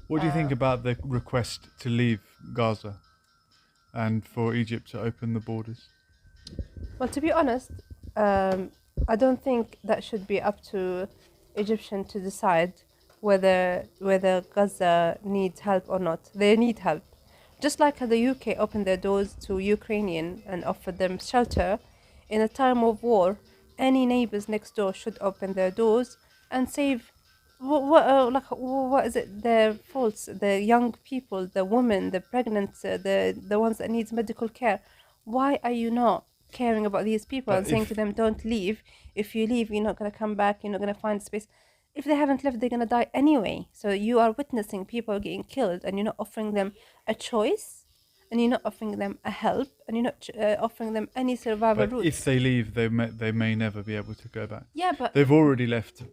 What do you think about the request to leave Gaza and for Egypt to open the borders? Well, to be honest, I don't think that should be up to Egyptians to decide whether Gaza needs help or not. They need help. Just like how the UK opened their doors to Ukrainian and offered them shelter, in a time of war, any neighbors next door should open their doors and save what is it? The faults, the young people, the women, the pregnant, the ones that needs medical care. Why are you not caring about these people But and saying if- to them, "Don't leave. If you leave, you're not gonna come back. You're not gonna find space." If they haven't left, they're gonna die anyway. So you are witnessing people getting killed, and you're not offering them a choice, and you're not offering them a help, and you're not offering them any survival But routes. if they leave, they may never be able to go back. Yeah, but They've already left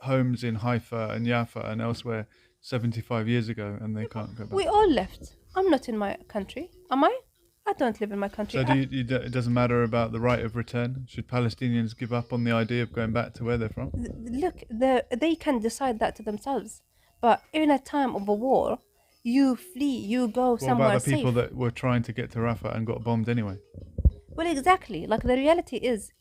homes in Haifa and Jaffa and elsewhere 75 years ago, and they can't go back. we all left. I'm not in my country, am I? I don't live in my country. So it doesn't matter about the right of return? Should Palestinians give up on the idea of going back to where they're from? Look, they can decide that to themselves. But in a time of a war, you flee, you go What somewhere about the people safe. that were trying to get to Rafah and got bombed anyway? Well, exactly. Like the reality is,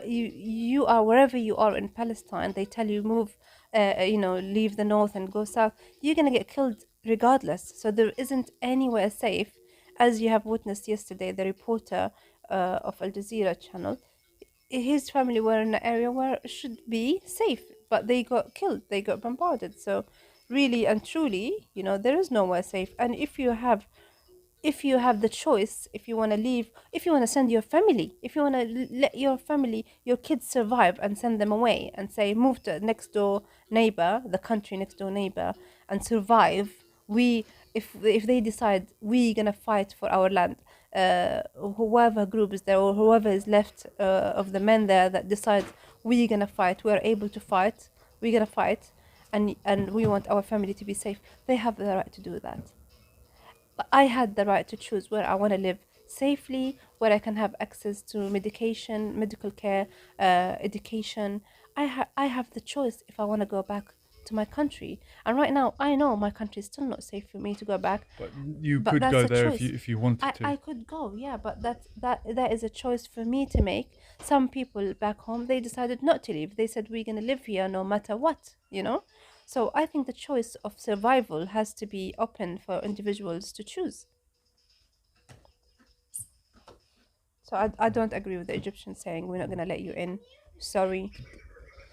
you are wherever you are in Palestine. They tell you move, leave the north and go south. You're gonna get killed regardless. So there isn't anywhere safe, as you have witnessed yesterday. The reporter of Al Jazeera channel, his family were in an area where it should be safe, but they got killed. They got bombarded. So really and truly, there is nowhere safe. And if you have the choice, if you want to leave, if you want to send your family, if you want to let your family, your kids survive and send them away and say, move to next door neighbor, the country next door neighbor, and survive. If they decide we're going to fight for our land, whoever group is there or whoever is left of the men there that decides we're going to fight, we're able to fight, we're going to fight, and we want our family to be safe, they have the right to do that. I had the right to choose where I want to live safely, where I can have access to medication, medical care, education. I have the choice if I want to go back to my country. And right now, I know my country is still not safe for me to go back. But you But could that's go a there choice. if you wanted to. I could go, yeah, but that is a choice for me to make. Some people back home, they decided not to leave. They said, we're going to live here no matter what. So I think the choice of survival has to be open for individuals to choose. So I don't agree with the Egyptians saying we're not going to let you in. Sorry.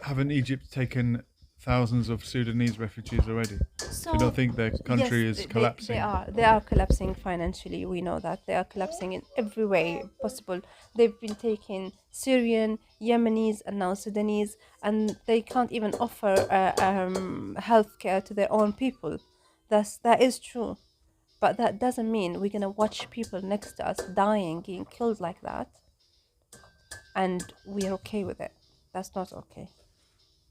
Haven't Egypt taken thousands of Sudanese refugees already? So You don't think their country yes, is collapsing? They are collapsing financially. We know that they are collapsing in every way possible. They've been taking Syrian, Yemenis, and now Sudanese, and they can't even offer health care to their own people. That is true, but that doesn't mean we're gonna watch people next to us dying, getting killed like that, and we're okay with it. That's not okay.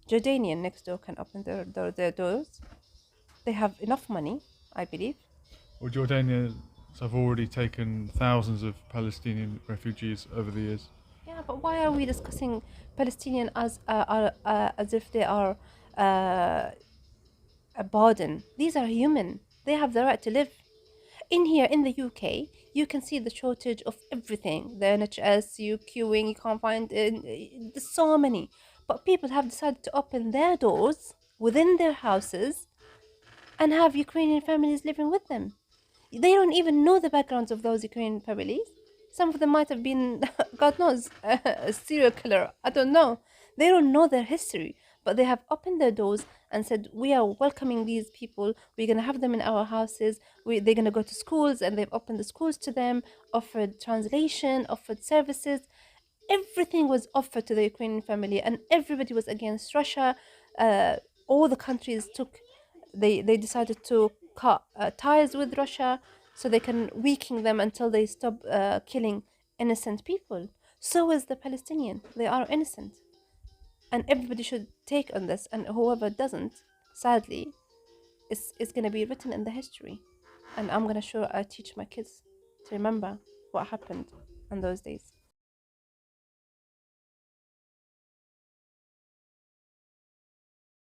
Jordanian next door can open their doors. They have enough money, I believe. Well, Jordanians have already taken thousands of Palestinian refugees over the years. Yeah, but why are we discussing Palestinian as if they are a burden? These are human. They have the right to live. In here in the UK, you can see the shortage of everything. The NHS, you queuing, you can't find there's so many. But people have decided to open their doors within their houses and have Ukrainian families living with them. They don't even know the backgrounds of those Ukrainian families. Some of them might have been, God knows, a serial killer. I don't know. They don't know their history, but they have opened their doors and said, we are welcoming these people. We're going to have them in our houses. They're going to go to schools, and they've opened the schools to them, offered translation, offered services. Everything was offered to the Ukrainian family, and everybody was against Russia. All the countries they decided to cut ties with Russia so they can weaken them until they stop killing innocent people. So is the Palestinian. They are innocent. And everybody should take on this, and whoever doesn't, sadly, is going to be written in the history. And I'm going to teach my kids to remember what happened in those days.